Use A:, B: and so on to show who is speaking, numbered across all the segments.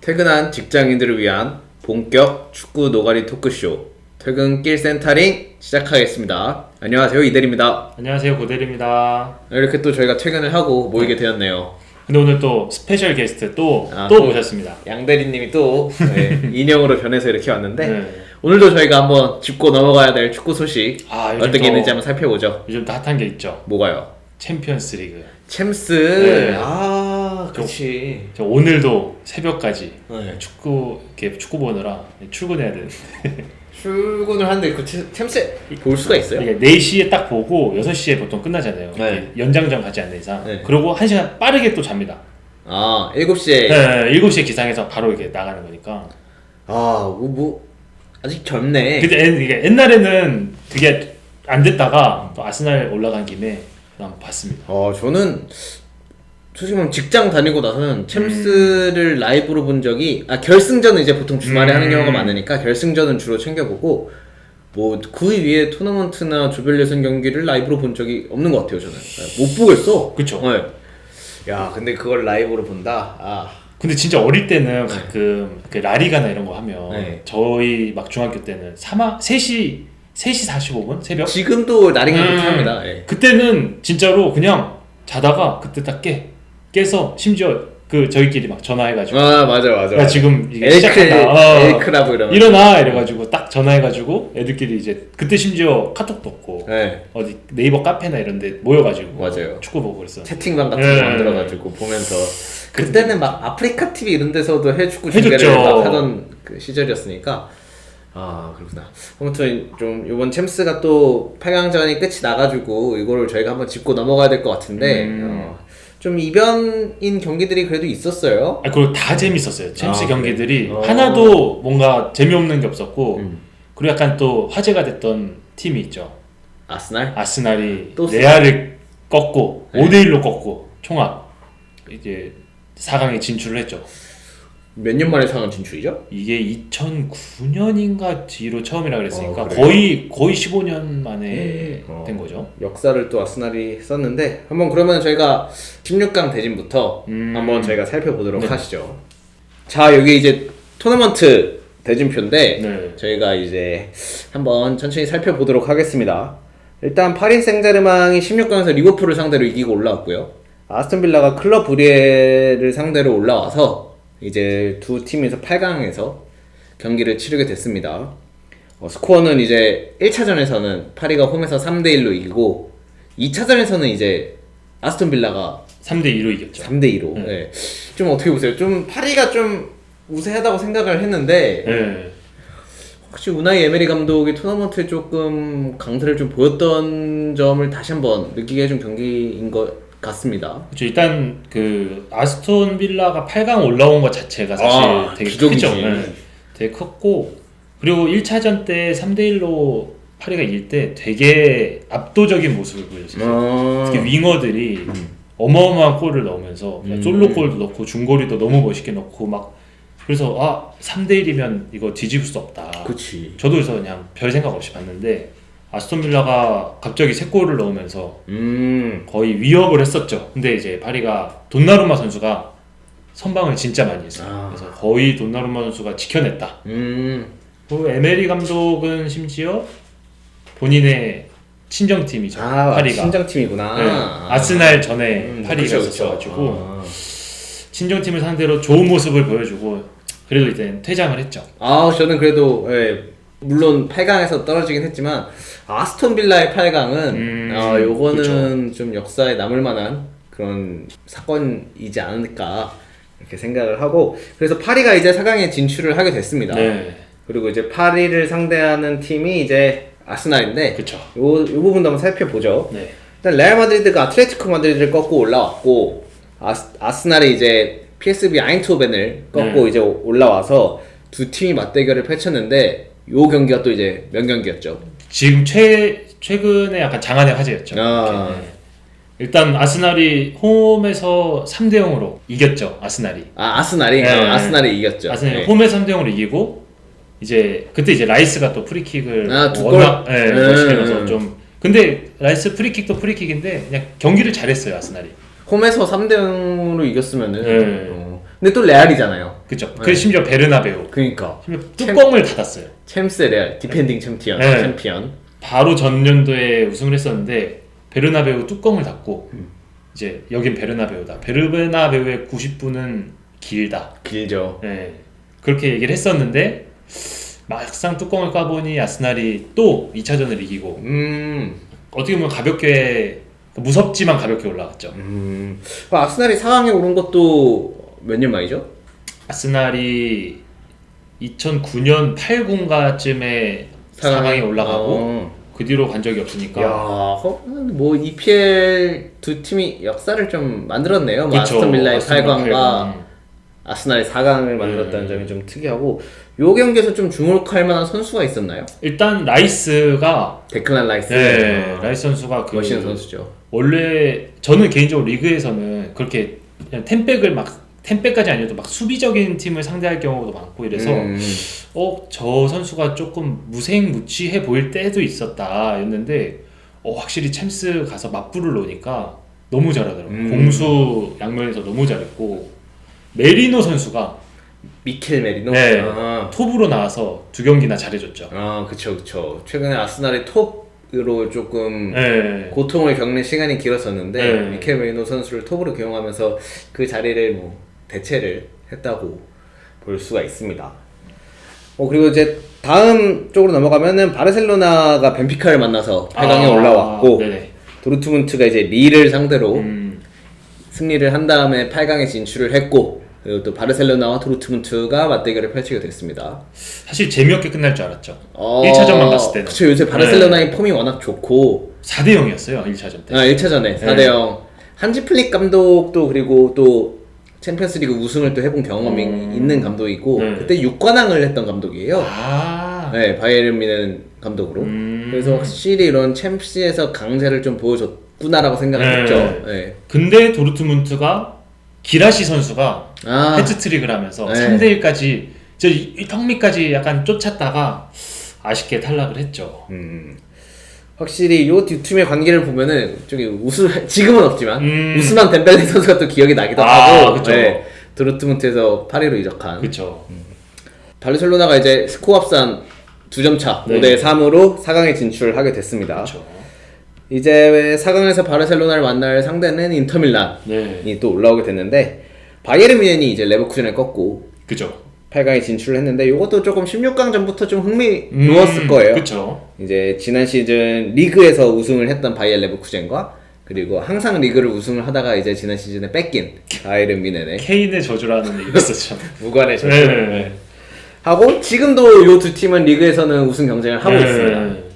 A: 퇴근한 직장인들을 위한 본격 축구 노가리 토크쇼 퇴근길 센터링 시작하겠습니다. 안녕하세요, 이대리입니다.
B: 안녕하세요, 고대리입니다.
A: 이렇게 또 저희가 퇴근을 하고 모이게 되었네요.
B: 근데 오늘 또 스페셜 게스트 또 모셨습니다.
A: 양대리님이 또 인형으로 변해서 이렇게 왔는데
B: 네.
A: 오늘도 저희가 한번 짚고 넘어가야 될 축구 소식
B: 요즘
A: 어떻게 있는지 한번 살펴보죠.
B: 요즘 또 핫한 게 있죠.
A: 뭐가요?
B: 챔피언스 리그.
A: 챔스.
B: 네.
A: 그렇지.
B: 저 오늘도 새벽까지
A: 네.
B: 축구 보느라 출근해야 되는데
A: 출근을 하는데 그 챔스 볼 수가 있어요?
B: 이게 4시에 딱 보고 6시에 보통 끝나잖아요.
A: 네.
B: 연장전 가지 않는 이상.
A: 네.
B: 그러고 1시간 빠르게 또 잡니다.
A: 7시에.
B: 네, 7시에 기상해서 바로 이렇게 나가는 거니까.
A: 아직 젊네.
B: 근데 이게 옛날에는 그게 안 됐다가 또 아스날 올라간 김에 한번 봤습니다.
A: 저는 솔직히 말하면 직장 다니고 나서는 챔스를 라이브로 본 적이 결승전은 이제 보통 주말에 하는 경우가 많으니까 결승전은 주로 챙겨보고 뭐 그 위에 토너먼트나 조별 예선 경기를 라이브로 본 적이 없는 것 같아요. 저는 못 보겠어.
B: 그쵸.
A: 네. 야, 근데 그걸 라이브로 본다.
B: 근데 진짜 어릴 때는 가끔 그 라리가나 이런 거 하면
A: 네.
B: 저희 막 중학교 때는 3시 45분 새벽?
A: 지금도 라리가 그렇게 합니다. 네.
B: 그때는 진짜로 그냥 자다가 그때 딱 깨서 심지어 그 저희끼리 막 전화해가지고
A: 맞아.
B: 야, 지금 이게 시작한다.
A: 엘크라브 이러면
B: 일어나 이래가지고 딱 전화해가지고 애들끼리 이제 그때 심지어 카톡도 없고
A: 네.
B: 어디 네이버 카페나 이런데 모여가지고
A: 맞아요.
B: 축구 보고 그랬어.
A: 채팅방 같은 거 만들어가지고 보면서 그때는 막 아프리카 TV 이런 데서도 해축구 중계를 막 하던 그 시절이었으니까 그렇구나. 아무튼 좀 이번 챔스가 또 8강전이 끝이 나가지고 이거를 저희가 한번 짚고 넘어가야 될 것 같은데 좀 이변인 경기들이 그래도 있었어요.
B: 그리고 다 재밌었어요. 챔스 경기들이 하나도 뭔가 재미없는 게 없었고 그리고 약간 또 화제가 됐던 팀이 있죠. 아스날이
A: 또
B: 레알을 꺾고 5대1로 꺾고 총합 이제 4강에 진출을 했죠.
A: 몇 년 만에 4강 진출이죠?
B: 이게 2009년인가 뒤로 처음이라 그랬으니까
A: 그래요?
B: 거의 15년 만에 된 거죠.
A: 역사를 또 아스날이 썼는데 한번 그러면 저희가 16강 대진부터 한번 저희가 살펴보도록 하시죠. 자, 여기 이제 토너먼트 대진표인데
B: 네.
A: 저희가 이제 한번 천천히 살펴보도록 하겠습니다. 일단 파리 생제르맹이 16강에서 리버풀을 상대로 이기고 올라왔고요. 아스톤 빌라가 클럽 브리에를 상대로 올라와서 이제 두 팀에서 8강에서 경기를 치르게 됐습니다. 스코어는 이제 1차전에서는 파리가 홈에서 3대1로 이기고 2차전에서는 이제 아스톤 빌라가
B: 3대2로 이겼죠.
A: 3대2로. 네. 좀 어떻게 보세요? 좀 파리가 좀 우세하다고 생각을 했는데
B: 네.
A: 혹시 우나이 에메리 감독이 토너먼트에 조금 강세를 좀 보였던 점을 다시 한번 느끼게 해준 경기인 것 같습니다.
B: 그렇죠. 일단 그 아스톤 빌라가 8강 올라온 것 자체가 사실 되게
A: 기적이지.
B: 크죠. 네. 되게 컸고 그리고 1차전 때 3대1로 파리가 이길 때 되게 압도적인 모습을 보였어요. 특히 윙어들이 어마어마한 골을 넣으면서 솔로골도 넣고 중거리도 너무 멋있게 넣고 막 그래서 3대1이면 이거 뒤집을 수 없다.
A: 그치.
B: 저도 그래서 그냥 별 생각 없이 봤는데 아스톤 빌라가 갑자기 3골을 넣으면서 거의 위협을 했었죠. 근데 이제 파리가 돈나루마 선수가 선방을 진짜 많이 했어요. 그래서 거의 돈나루마 선수가 지켜냈다. 그리고 에메리 감독은 심지어 본인의 친정팀이죠. 파리가.
A: 친정팀이구나.
B: 네. 아스날 전에 파리가 있었어가지고 친정팀을 상대로 좋은 모습을 보여주고 그래도 이제 퇴장을 했죠.
A: 저는 그래도 물론 8강에서 떨어지긴 했지만 아스톤 빌라의 8강은 요거는 그쵸. 좀 역사에 남을 만한 그런 사건이지 않을까 이렇게 생각을 하고 그래서 파리가 이제 4강에 진출을 하게 됐습니다.
B: 네.
A: 그리고 이제 파리를 상대하는 팀이 이제 아스날인데
B: 그쵸.
A: 요 부분도 한번 살펴보죠.
B: 네.
A: 일단 레알 마드리드가 아틀레티코 마드리드를 꺾고 올라왔고 아스날이 이제 PSV 아인트호벤을 꺾고 이제 올라와서 두 팀이 맞대결을 펼쳤는데 요 경기가 또 이제 명경기였죠.
B: 지금 최근에 약간 장안의 화제였죠. 네. 일단 아스날이 홈에서 3대0으로 이겼죠. 아스날이.
A: 아스날이?
B: 네.
A: 아스날이 이겼죠.
B: 아스날이 홈에서 3대0으로 이기고 이제 그때 이제 라이스가 또 프리킥을
A: 워낙
B: 멋있게 넣어서 좀 근데 라이스 프리킥도 프리킥인데 그냥 경기를 잘했어요. 아스날이.
A: 홈에서 3대0으로 이겼으면은 근데 또 레알이잖아요.
B: 그죠. 그 심지어 베르나베우.
A: 그러니까
B: 심지어 뚜껑을 닫았어요.
A: 챔스 레알 디펜딩 챔피언.
B: 네.
A: 챔피언.
B: 바로 전년도에 우승을 했었는데 베르나베우 뚜껑을 닫고 이제 여긴 베르나베우다. 베르나베우의 90분은 길다.
A: 길죠.
B: 네. 그렇게 얘기를 했었는데 막상 뚜껑을 까보니 아스날이 또 2차전을 이기고 어떻게 보면 가볍게 무섭지만 가볍게 올라갔죠.
A: 아스날이 4강에 오른 것도 몇 년 만이죠?
B: 아스날이 2009년 8군가쯤에 4강에 올라가고 그 뒤로 간 적이 없으니까.
A: 야, 뭐 EPL 두 팀이 역사를 좀 만들었네요. 뭐 아스톤 빌라의 8강과 아스날의 4강을 만들었다는 점이 좀 특이하고, 요 경기에서 좀 주목할 만한 선수가 있었나요?
B: 일단 라이스가
A: 데클란 라이스.
B: 네, 라이스 선수가 그
A: 멋있는 선수죠.
B: 원래 저는 개인적으로 리그에서는 그렇게 그냥 템백까지 아니어도 막 수비적인 팀을 상대할 경우도 많고 이래서 저 선수가 조금 무색무취해 보일 때도 있었다였는데 확실히 챔스 가서 맞불을 놓으니까 너무 잘하더라고요. 공수 양면에서 너무 잘했고, 메리노 선수가
A: 미켈 메리노?
B: 네, 톱으로 나와서 두 경기나 잘해줬죠.
A: 그쵸. 최근에 아스날의 톱으로 조금 고통을 겪는 시간이 길었었는데 미켈 메리노 선수를 톱으로 기용하면서 그 자리를 뭐 대체를 했다고 볼 수가 있습니다. 그리고 이제 다음 쪽으로 넘어가면은 바르셀로나가 벤피카를 만나서 8강에 올라왔고, 도르트문트가 이제 리를 상대로 승리를 한 다음에 8강에 진출을 했고, 그리고 또 바르셀로나와 도르트문트가 맞대결을 펼치게 됐습니다.
B: 사실 재미없게 끝날 줄 알았죠. 1차전만 봤을 때는.
A: 그쵸, 요새 바르셀로나의 폼이 워낙 좋고
B: 4대0이었어요 1차전 때.
A: 1차전에 4대0. 한지 플릭 감독도 그리고 또 챔피언스리그 우승을 또 해본 경험이 있는 감독이고, 그때 6관왕을 했던 감독이에요. 네, 바이에른 뮌헨 감독으로. 그래서 확실히 이런 챔스에서 강세를 좀 보여줬구나라고 생각을 했죠. 네.
B: 근데 도르트문트가 기라시 선수가 해트트릭을 하면서 3대1까지 턱밑까지 약간 쫓았다가 아쉽게 탈락을 했죠.
A: 확실히 요 두 팀의 관계를 보면은 저기 지금은 없지만 우스만 덴벨레 선수가 또 기억이 나기도 하고, 네, 도르트문트에서 파리로 이적한.
B: 그렇죠.
A: 바르셀로나가 이제 스코어 합산 2점 차 5대3으로 4강에 진출하게 됐습니다.
B: 그쵸.
A: 이제 4강에서 바르셀로나를 만날 상대는 인터밀란이 또 올라오게 됐는데, 바이에른 뮌헨이 이제 레버쿠젠을 꺾고
B: 그죠.
A: 8강에 진출을 했는데, 이것도 조금 16강 전부터 좀 흥미로웠을 거예요.
B: 그쵸.
A: 이제 지난 시즌 리그에서 우승을 했던 바이에른 레버쿠젠과, 그리고 항상 리그를 우승을 하다가 이제 지난 시즌에 뺏긴 바이에른 뮌헨의
B: 케인의 저주라는 얘기가 있었죠.
A: 무관의 저주. 하고 지금도 요 두 팀은 리그에서는 우승 경쟁을 하고 있습니다.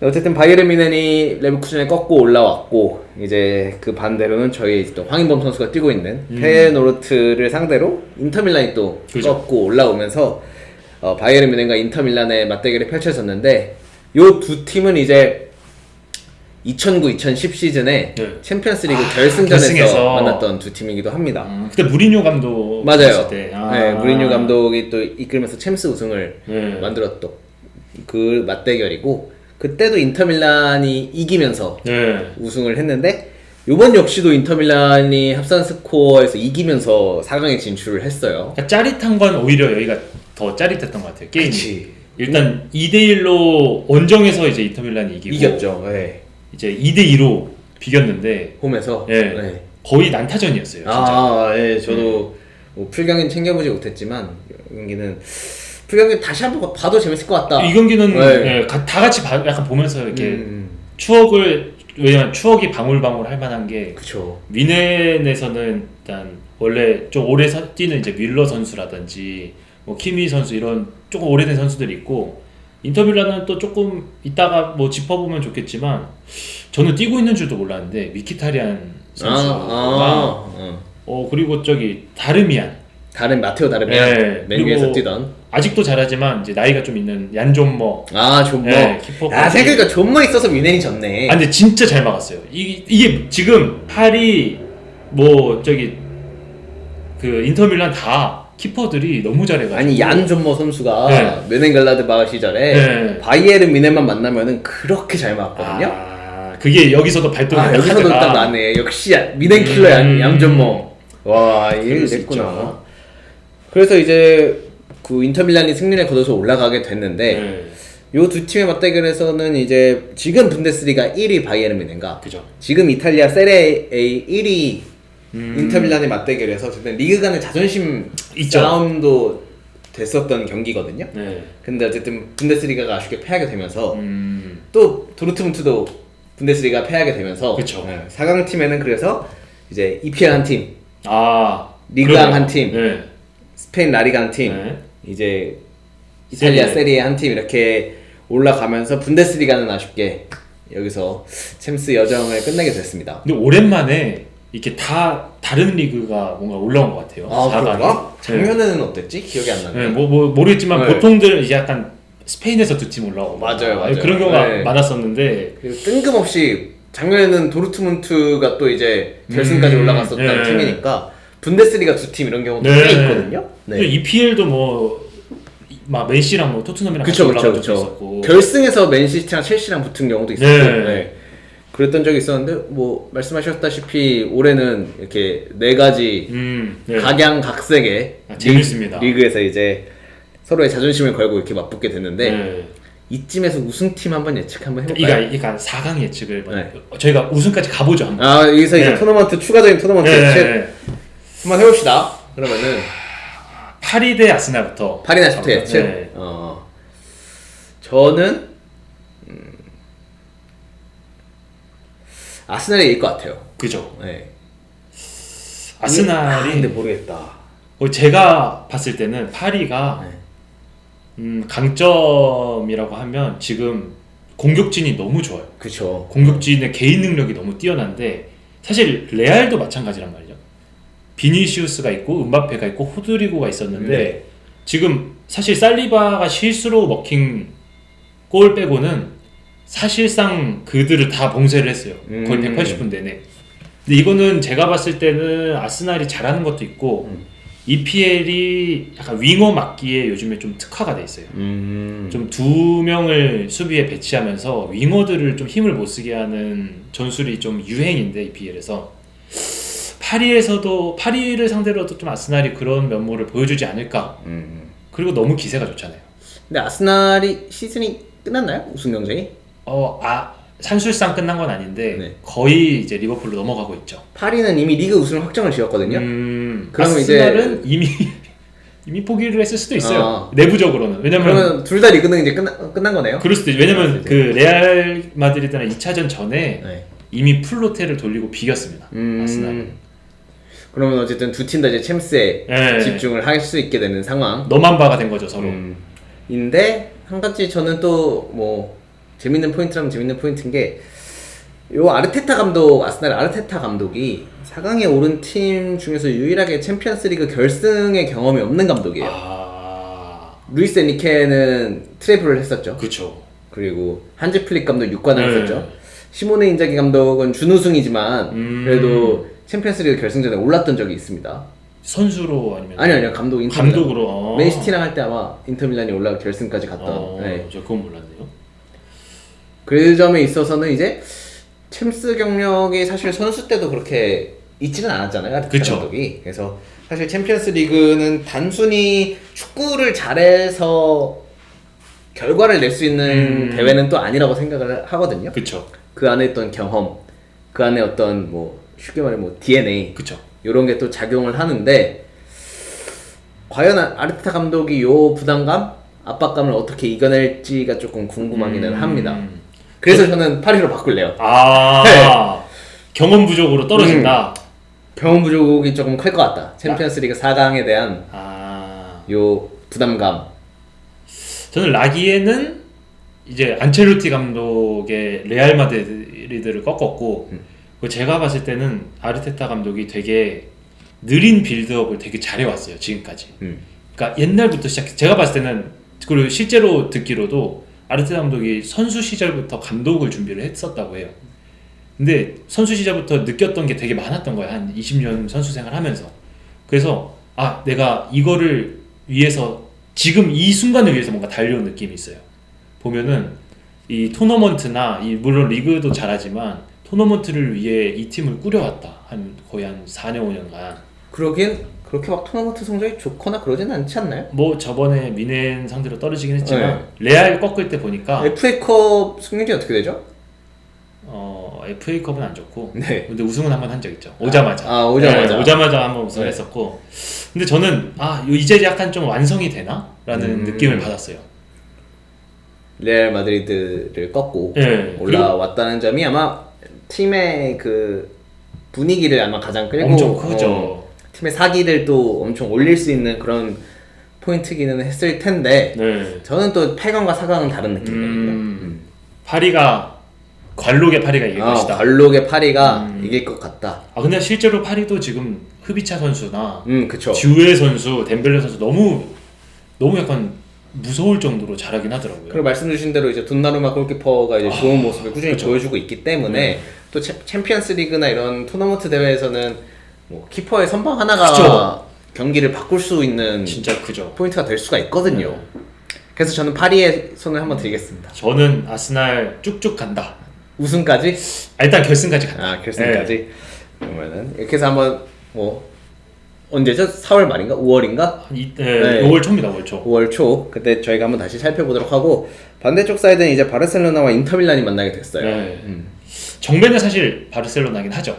A: 어쨌든 바이에른 뮌헨이 레버쿠젠을 꺾고 올라왔고, 이제 그 반대로는 저희 또 황인범 선수가 뛰고 있는 페노르트를 상대로 인터밀란이 또 꺾고 올라오면서 바이에른 뮌헨과 인터밀란의 맞대결이 펼쳐졌는데, 요 두 팀은 이제 2009-2010 시즌에 챔피언스리그 결승전에서 만났던 두 팀이기도 합니다.
B: 그때 무리뉴 감독
A: 맞아요.
B: 때.
A: 네, 무리뉴 감독이 또 이끌면서 챔스 우승을 만들었던 그 맞대결이고, 그때도 인터밀란이 이기면서 우승을 했는데, 요번 역시도 인터밀란이 합산 스코어에서 이기면서 4강에 진출을 했어요.
B: 그러니까 짜릿한 건 오히려 여기가 더 짜릿했던 것 같아요. 게임이.
A: 그치.
B: 일단 2대1로 원정에서 이제 인터밀란이
A: 이겼죠. 네.
B: 이제 2대2로 비겼는데
A: 홈에서
B: 거의 난타전이었어요. 진짜.
A: 저도 뭐 풀경기는 챙겨보지 못했지만 여기는 풀경기 다시 한번 봐도 재밌을 것 같다.
B: 이 경기는 다 같이 약간 보면서 이렇게 왜냐면 추억이 방울방울 할 만한 게,
A: 그쵸.
B: 뮌헨에서는 일단 원래 좀 오래 뛰는 이제 뮬러 선수라든지 뭐 키미 선수 이런 조금 오래된 선수들이 있고, 인터밀란은 또 조금 이따가 뭐 짚어보면 좋겠지만 저는 뛰고 있는 줄도 몰랐는데 미키타리안 선수가 그리고 저기 마테오 다르미안 맨유에서 뛰던, 아직도 잘하지만 이제 나이가 좀 있는 얀존머.
A: 존머.
B: 키퍼.
A: 생각해보니까 존머 있어서 뮌헨이 졌네.
B: 근데 진짜 잘 막았어요. 이게 지금 팔이 뭐 저기 그 인터밀란 다 키퍼들이 너무 잘해가지고.
A: 아니 얀 존머 선수가 뮌헨글라드바흐 시절에 바이에른 뮌헨만 만나면은 그렇게 잘 막았거든요.
B: 그게 여기서도 발동이
A: 여기서도 딱 나네. 역시 뮌헨 킬러 얀 존머. 와, 이게 됐구나. 그래서 이제 그 인터밀란이 승리를 거둬서 올라가게 됐는데
B: 네.
A: 요 두 팀의 맞대결에서는 이제 지금 분데스리가 1위 바이에른 뮌헨과
B: 그죠.
A: 지금 이탈리아 세레 A 1위 인터밀란의 맞대결에서 어쨌든 리그 간의 자존심
B: 있죠.
A: 싸움도 됐었던 경기거든요.
B: 네.
A: 근데 어쨌든 분데스리가가 아쉽게 패하게 되면서 또 도르트문트도 분데스리가 패하게 되면서
B: 그쵸.
A: 4강 팀에는 그래서 이제 EPL 한 팀,
B: 아,
A: 리그왕 한 팀,
B: 네.
A: 스페인 라리가 한 팀,
B: 네.
A: 이제 이탈리아
B: 세리에.
A: 세리에 한 팀 이렇게 올라가면서 분데스리가는 아쉽게 여기서 챔스 여정을 끝내게 됐습니다.
B: 근데 오랜만에 이렇게 다 다른 리그가 뭔가 올라온 것 같아요.
A: 아
B: 4강이.
A: 그런가? 작년에는 어땠지? 기억이 안 나네.
B: 네, 뭐 모르겠지만
A: 네.
B: 보통들 이제 약간 스페인에서 두 팀 올라오고
A: 맞아요.
B: 그런 경우가
A: 네.
B: 많았었는데
A: 그리고 뜬금없이 작년에는 도르트문트가 또 이제 결승까지 올라갔었던
B: 네.
A: 팀이니까 분데스리가 두 팀 이런 경우도
B: 네.
A: 꽤 있거든요.
B: EPL도 뭐 막 맨시랑 뭐 토트넘이랑 같이
A: 그쵸
B: 올라간
A: 그쵸
B: 적도
A: 그쵸.
B: 있었고
A: 결승에서 맨시티랑 첼시랑 붙은 경우도 있었고
B: 네.
A: 네. 그랬던 적이 있었는데 뭐 말씀하셨다시피 올해는 이렇게 네 가지
B: 네.
A: 각양각색의
B: 재밌습니다.
A: 리그에서 이제 서로의 자존심을 걸고 이렇게 맞붙게 됐는데
B: 네.
A: 이쯤에서 우승팀 한번 예측 한번 해볼까요?
B: 그러니까 4강 예측을
A: 네.
B: 저희가 우승까지 가보죠 한번.
A: 아 여기서 이제
B: 네.
A: 토너먼트 추가적인 토너먼트
B: 네.
A: 예측 한번 해봅시다. 그러면은
B: 파리 대 아스날부터.
A: 파리나 슈트 예측.
B: 네.
A: 저는 아스날이 이길 것 같아요.
B: 그죠.
A: 네.
B: 아스날이
A: 근데 모르겠다.
B: 제가 봤을 때는 파리가
A: 네.
B: 강점이라고 하면 지금 공격진이 너무 좋아요.
A: 그쵸.
B: 공격진의 개인 능력이 너무 뛰어난데 사실 레알도 마찬가지란 말이죠. 비니시우스가 있고 음바페가 있고 호드리고가 있었는데
A: 네.
B: 지금 사실 살리바가 실수로 먹힌 골 빼고는 사실상 그들을 다 봉쇄를 했어요. 거의 180분 내내. 근데 이거는 제가 봤을 때는 아스날이 잘하는 것도 있고 EPL이 약간 윙어 막기에 요즘에 좀 특화가 돼 있어요. 좀 두 명을 수비에 배치하면서 윙어들을 좀 힘을 못 쓰게 하는 전술이 좀 유행인데 EPL에서 파리를 상대로도 좀 아스날이 그런 면모를 보여주지 않을까. 그리고 너무 기세가 좋잖아요.
A: 근데 아스날이 시즌이 끝났나요? 우승 경쟁이?
B: 산술상 끝난 건 아닌데
A: 네.
B: 거의 이제 리버풀로 넘어가고 있죠.
A: 파리는 이미 리그 우승을 확정을 지었거든요. 그러면
B: 아스날은 이미 포기를 했을 수도 있어요. 내부적으로는. 왜냐면
A: 그러면 둘 다 리그는 이제 끝난 거네요.
B: 그럴 수도 있죠. 왜냐면 그 레알 마드리드랑 2차전 전에
A: 네.
B: 이미 풀로테를 돌리고 비겼습니다. 아스날은.
A: 그러면 어쨌든 두 팀 다 이제 챔스에
B: 네.
A: 집중을 할 수 있게 되는 상황.
B: 너만 바가 된 거죠 서로.
A: 인데 한 가지 저는 또 뭐 재밌는 포인트라면 재밌는 포인트인 게 요 아르테타 감독, 아스날 아르테타 감독이 4강에 오른 팀 중에서 유일하게 챔피언스리그 결승의 경험이 없는 감독이에요. 루이스 엔리케는 트래블을 했었죠.
B: 그렇죠.
A: 그리고 한지 플릭 감독 6관을
B: 네.
A: 했었죠. 시모네 인자기 감독은 준우승이지만 그래도 챔피언스리그 결승전에 올랐던 적이 있습니다.
B: 선수로 아니면
A: 아니요 감독
B: 감독으로.
A: 맨시티랑 할 때 아마 인터밀란이 올라 결승까지 갔던. 네.
B: 저 그건 몰랐네요.
A: 그 점에 있어서는 이제 챔스 경력이 사실 선수 때도 그렇게 있지는 않았잖아요. 아르테타
B: 그쵸.
A: 감독이. 그래서 사실 챔피언스 리그는 단순히 축구를 잘해서 결과를 낼 수 있는 대회는 또 아니라고 생각을 하거든요.
B: 그렇죠.
A: 그 안에 어떤 경험, 그 안에 어떤 뭐 쉽게 말해 뭐 DNA
B: 그렇죠.
A: 이런 게 또 작용을 하는데 과연 아르테타 감독이 요 부담감, 압박감을 어떻게 이겨낼지가 조금 궁금하기는 합니다. 그래서 저는 파리로 바꿀래요.
B: 경험 부족으로 떨어진다.
A: 경험 부족이 조금 클 것 같다. 챔피언스리그 4강에 대한 요 부담감.
B: 저는 라기에는 이제 안첼로티 감독의 레알 마드리드를 꺾었고 제가 봤을 때는 아르테타 감독이 되게 느린 빌드업을 되게 잘해왔어요 지금까지. 그러니까 옛날부터 제가 봤을 때는 그리고 실제로 듣기로도 아르테타 감독이 선수 시절부터 감독을 준비를 했었다고 해요. 근데 선수 시절부터 느꼈던 게 되게 많았던 거예요. 한 20년 선수 생활하면서. 그래서 내가 이거를 위해서 지금 이 순간을 위해서 뭔가 달려온 느낌이 있어요. 보면은 이 토너먼트나 물론 리그도 잘하지만 토너먼트를 위해 이 팀을 꾸려왔다. 거의 한 4년 5년간.
A: 그러긴 그렇게 막 토너먼트 성적이 좋거나 그러진 않지 않나요?
B: 뭐 저번에 미넨 상대로 떨어지긴 했지만 레알 꺾을 때 보니까
A: FA컵 승률이 어떻게 되죠?
B: FA컵은 안 좋고
A: 네.
B: 근데 우승은 한번 한 적 있죠. 오자마자.
A: 오자마자.
B: 네, 오자마자 한번 우승을 했었고 근데 저는 이제 약간 좀 완성이 되나? 라는 느낌을 받았어요.
A: 레알 마드리드를 꺾고
B: 네,
A: 올라왔다는 점이 아마 팀의 그 분위기를 아마 가장 끌고
B: 엄청 크죠.
A: 팀의 사기를 또 엄청 올릴 수 있는 그런 포인트기는 했을 텐데
B: 네.
A: 저는 또 8강과 4강은 다른 느낌이거든요.
B: 파리가 관록의 파리가 이길 것이다.
A: 관록의 파리가 이길 것 같다.
B: 근데 실제로 파리도 지금 흐비차 선수나
A: 그쵸.
B: 듀에 선수, 덴벨레 선수 너무 약간 무서울 정도로 잘하긴 하더라고요.
A: 그리고 말씀 주신 대로 이제 돈나루마 골키퍼가 이제 좋은 모습을 꾸준히
B: 그쵸.
A: 보여주고 있기 때문에 또 챔피언스 리그나 이런 토너먼트 대회에서는 뭐 키퍼의 선방 하나가
B: 그쵸.
A: 경기를 바꿀 수 있는
B: 진짜 크죠.
A: 포인트가 될 수가 있거든요. 그래서 저는 파리에 손을 한번 드리겠습니다.
B: 저는 아스날 쭉쭉 간다.
A: 우승까지?
B: 일단 결승까지 간다.
A: 결승까지. 그러면은 이렇게 해서 한번 뭐 언제죠? 4월 말인가? 5월인가?
B: 5월 초입니다. 5월 초.
A: 5월 초. 그때 저희가 한번 다시 살펴보도록 하고 반대쪽 사이드는 이제 바르셀로나와 인터밀란이 만나게 됐어요.
B: 네. 정배는 사실 바르셀로나긴 하죠.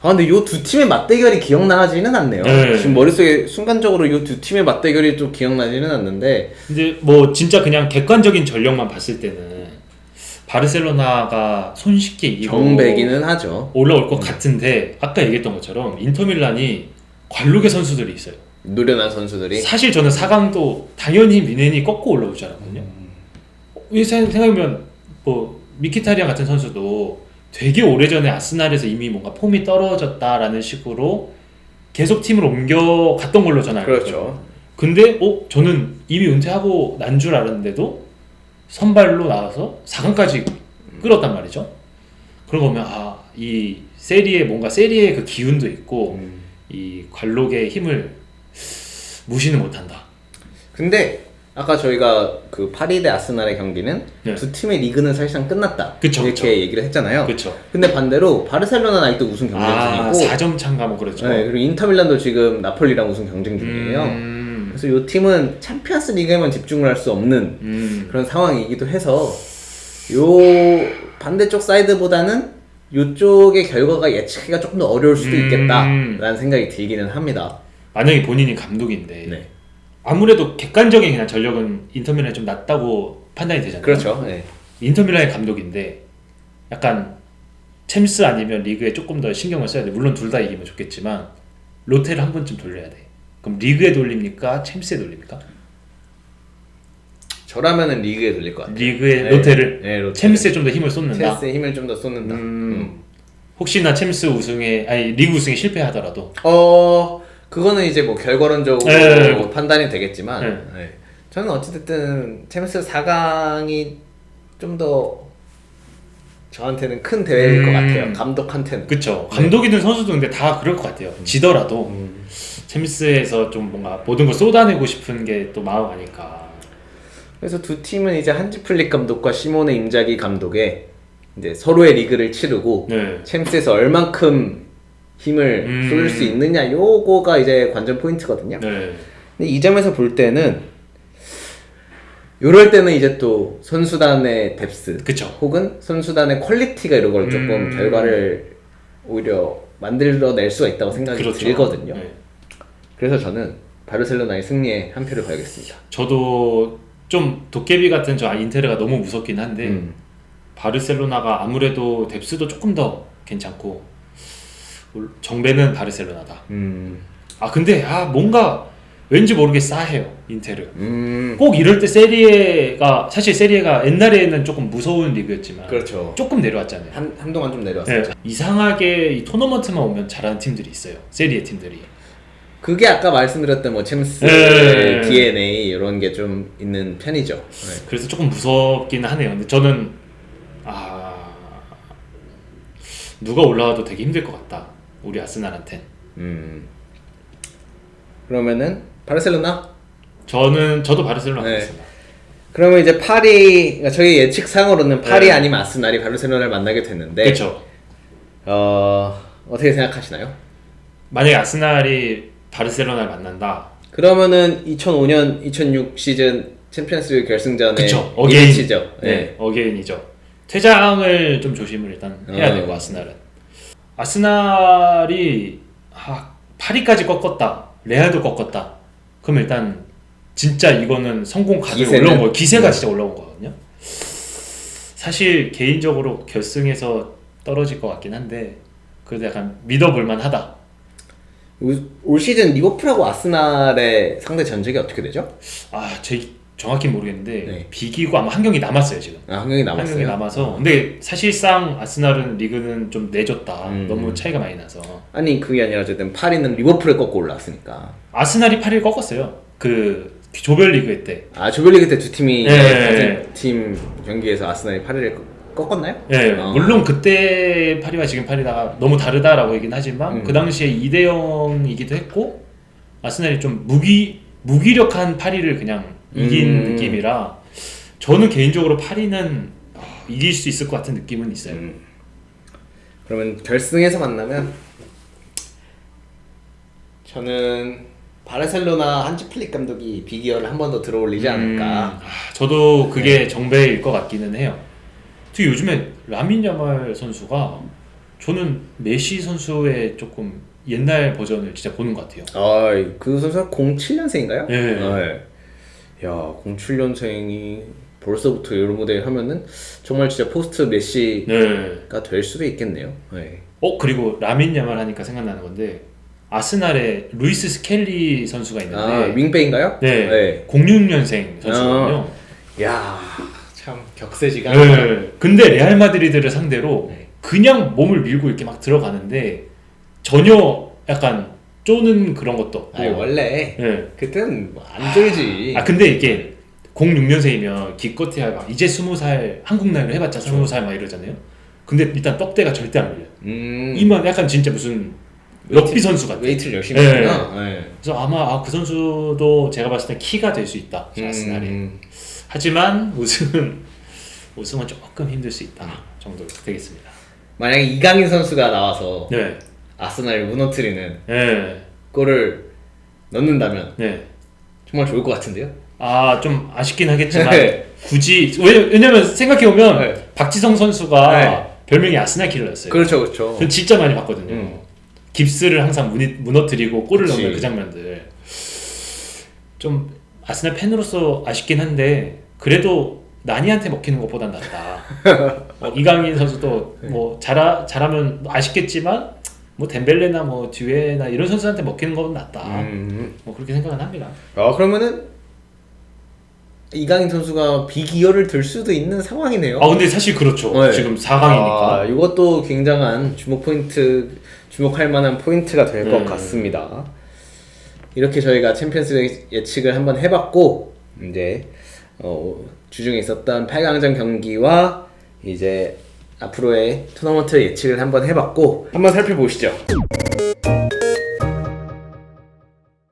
A: 근데 요 두 팀의 맞대결이 기억나지는 않네요.
B: 네.
A: 지금 머릿속에 순간적으로 요 두 팀의 맞대결이 좀 기억나지는 않는데
B: 근데 뭐 진짜 그냥 객관적인 전력만 봤을 때는 바르셀로나가 손쉽게 이기고
A: 정배기는 하죠.
B: 올라올 것 같은데 아까 얘기했던 것처럼 인터밀란이 관록의 선수들이 있어요.
A: 노련한 선수들이.
B: 사실 저는 4강도 당연히 미넨이 꺾고 올라올 줄 알았거든요. 생각해보면 뭐 미키타리안 같은 선수도 되게 오래전에 아스날에서 이미 뭔가 폼이 떨어졌다라는 식으로 계속 팀을 옮겨갔던 걸로 저는 알고 있거든요.
A: 그렇죠.
B: 근데 저는 이미 은퇴하고 난 줄 알았는데도 선발로 나와서 4강까지 끌었단 말이죠. 그러고 보면 이 세리의 그 기운도 있고 이 관록의 힘을 무시는 못한다.
A: 근데 아까 저희가 그 파리 대 아스날의 경기는
B: 네.
A: 두 팀의 리그는 사실상 끝났다.
B: 그쵸,
A: 이렇게
B: 그쵸.
A: 얘기를 했잖아요.
B: 그렇죠.
A: 근데 반대로 바르셀로나는 아직도 우승 경쟁 중이고
B: 4점 차인가 뭐 그렇죠.
A: 네, 그리고 인터밀란도 지금 나폴리랑 우승 경쟁 중이에요. 그래서 이 팀은 챔피언스 리그에만 집중을 할 수 없는 그런 상황이기도 해서 요 반대쪽 사이드보다는 이쪽의 결과가 예측하기가 조금 더 어려울 수도 있겠다라는 생각이 들기는 합니다.
B: 만약에 본인이 감독인데
A: 네.
B: 아무래도 객관적인 그냥 전력은 인터밀란이 좀 낮다고 판단이 되잖아요.
A: 그렇죠. 네.
B: 인터밀란의 감독인데 약간 챔스 아니면 리그에 조금 더 신경을 써야 돼. 물론 둘 다 이기면 좋겠지만 로테를 한 번쯤 돌려야 돼. 그럼 리그에 돌립니까? 챔스에 돌립니까?
A: 저라면은 리그에 돌릴 것 같아요.
B: 리그에 로테를?
A: 네, 로테를.
B: 챔스에 좀 더 힘을 쏟는다?
A: 챔스에 힘을 좀 더 쏟는다.
B: 혹시나 챔스 리그 우승에 실패하더라도
A: 그거는 이제 뭐 결과론적으로
B: 네.
A: 판단이 되겠지만
B: 네.
A: 네. 저는 어찌됐든 챔스 4강이 좀 더 저한테는 큰 대회일 것 같아요. 감독한테는.
B: 그쵸. 감독이든 선수든 근데 다 그럴 것 같아요. 지더라도 챔스에서 좀 뭔가 모든 걸 쏟아내고 싶은 게 또 마음 아닐까.
A: 그래서 두 팀은 이제 한지 플릭 감독과 시모네 임자기 감독의 이제 서로의 리그를 치르고
B: 네.
A: 챔스에서 얼만큼 힘을 쏟을 수 있느냐 요거가 이제 관전 포인트거든요.
B: 네.
A: 근데 이 점에서 볼 때는 요럴 때는 이제 또 선수단의 뎁스
B: 그쵸.
A: 혹은 선수단의 퀄리티가 이런 걸 조금 결과를 오히려 만들어낼 수가 있다고 생각이
B: 그렇죠.
A: 들거든요.
B: 네.
A: 그래서 저는 바르셀로나의 승리에 한 표를 가겠습니다.
B: 저도 좀 도깨비 같은 저 인테르가 너무 무섭긴 한데 바르셀로나가 아무래도 뎁스도 조금 더 괜찮고 정배는 바르셀로나다. 근데 뭔가 왠지 모르게 싸해요 인테르. 꼭 이럴 때 사실 세리에가 옛날에는 조금 무서운 리그였지만
A: 그렇죠.
B: 조금 내려왔잖아요.
A: 한동안 좀 내려왔었죠.
B: 네. 이상하게 이 토너먼트만 오면 잘하는 팀들이 있어요. 세리에 팀들이.
A: 그게 아까 말씀드렸던 뭐 챔스
B: 네.
A: DNA 이런 게 좀 있는 편이죠. 네.
B: 그래서 조금 무섭긴 하네요. 근데 저는 누가 올라와도 되게 힘들 것 같다. 우리 아스날한텐.
A: 그러면은 바르셀로나?
B: 저도 바르셀로나
A: 네.
B: 하겠습니다.
A: 그러면 이제 그러니까 저희 예측상으로는 파리
B: 네.
A: 아니면 아스날이 바르셀로나를 만나게 됐는데
B: 그렇죠.
A: 어떻게 생각하시나요?
B: 만약에 아스날이 바르셀로나를 만난다.
A: 그러면은 2005년 2006 시즌 챔피언스 결승전에
B: 그쵸. 어게인.
A: 리매치죠.
B: 네, 어게인이죠. 퇴장을 좀 조심을 일단 해야 되고 아스날은. 아스날이 8위까지 꺾었다. 레알도 꺾었다. 그럼 일단 진짜 이거는 성공 가격이
A: 기세는?
B: 올라온 거예요. 기세가
A: 네.
B: 진짜 올라온 거거든요. 사실 개인적으로 결승에서 떨어질 것 같긴 한데 그래도 약간 믿어볼만 하다.
A: 올 시즌 리버풀하고 아스날의 상대 전적이 어떻게 되죠?
B: 제 정확히 모르겠는데
A: 네.
B: 비기고 아마 한 경기 남았어요 지금.
A: 한 경기
B: 한 경기
A: 남았어요.
B: 남아서 근데 사실상 아스날은 리그는 좀 내줬다. 너무 차이가 많이 나서.
A: 아니 그게 아니라 어쨌든 파리는 리버풀을 꺾고 올라왔으니까.
B: 아스날이 8일 꺾었어요. 그 조별리그 때.
A: 조별리그 때 두 팀이
B: 네.
A: 같은 팀 경기에서 아스날이 파리를 꺾었나요?
B: 네, 물론 그때 파리와 지금 파리가 너무 다르다라고 얘기는 하지만 그 당시에 2대 0이기도 했고 아스날이 좀 무기력한 파리를 그냥 이긴 느낌이라 저는 개인적으로 파리는 이길 수 있을 것 같은 느낌은 있어요.
A: 그러면 결승에서 만나면 저는 바르셀로나 한지 플릭 감독이 비기어를 한 번 더 들어올리지 않을까.
B: 저도 그게 정배일 것 같기는 해요. 특히 요즘에 라민 야말 선수가 저는 메시 선수의 조금 옛날 버전을 진짜 보는 것 같아요.
A: 그 선수가 07년생인가요?
B: 네.
A: 야, 07년생이 벌써부터 이런 무대 하면은 정말 진짜 포스트 메시가 될 수도 있겠네요. 네.
B: 그리고 라민 야말 하니까 생각나는 건데 아스날에 루이스 스켈리 선수가 있는데
A: 윙백인가요?
B: 네. 06년생 선수거든요.
A: 야, 참 격세지가.
B: 네. 근데 레알 마드리드를 상대로 그냥 몸을 밀고 이렇게 막 들어가는데 전혀 약간 쪼는 그런 것도 없고.
A: 원래
B: 네.
A: 그땐 안 졸지.
B: 근데 이게 06년생이면 기껏해야 막 이제 20살 한국 나이로 해봤자 20살 막 이러잖아요. 근데 일단 떡대가 절대 안 밀려요. 이만 약간 진짜 무슨 럭비 선수 같아.
A: 웨이트를 열심히 했구나.
B: 그래서 아마 그 선수도 제가 봤을 때 키가 될 수 있다. 아스날이. 하지만 우승은 조금 힘들 수 있다 정도 되겠습니다.
A: 만약에 이강인 선수가 나와서
B: 네.
A: 아스날을 무너뜨리는
B: 네.
A: 골을 넣는다면
B: 네.
A: 정말 좋을 것 같은데요?
B: 좀 아쉽긴 하겠지만
A: 네.
B: 굳이 왜냐면 생각해보면
A: 네.
B: 박지성 선수가
A: 네.
B: 별명이 아스날 킬러였어요.
A: 그렇죠.
B: 전 진짜 많이 봤거든요. 깁스를 항상 무너뜨리고 골을
A: 그치.
B: 넣는 그 장면들. 좀 아스날 팬으로서 아쉽긴 한데 그래도 나니한테 먹히는 것보단 낫다. 이강인 선수도 뭐 잘하면 아쉽겠지만 뭐 덴벨레나 뭐 듀에나 이런 선수한테 먹히는 것보단 낫다. 뭐 그렇게 생각은 합니다.
A: 그러면은 이강인 선수가 비기어를 들 수도 있는 상황이네요.
B: 근데 사실 그렇죠.
A: 네.
B: 지금 4강이니까.
A: 이것도 굉장한 주목할 만한 포인트가 될 것 같습니다. 이렇게 저희가 챔피언스 예측을 한번 해봤고 이제 주중에 있었던 8강전 경기와 이제 앞으로의 토너먼트 예측을 한번 해봤고 한번 살펴보시죠.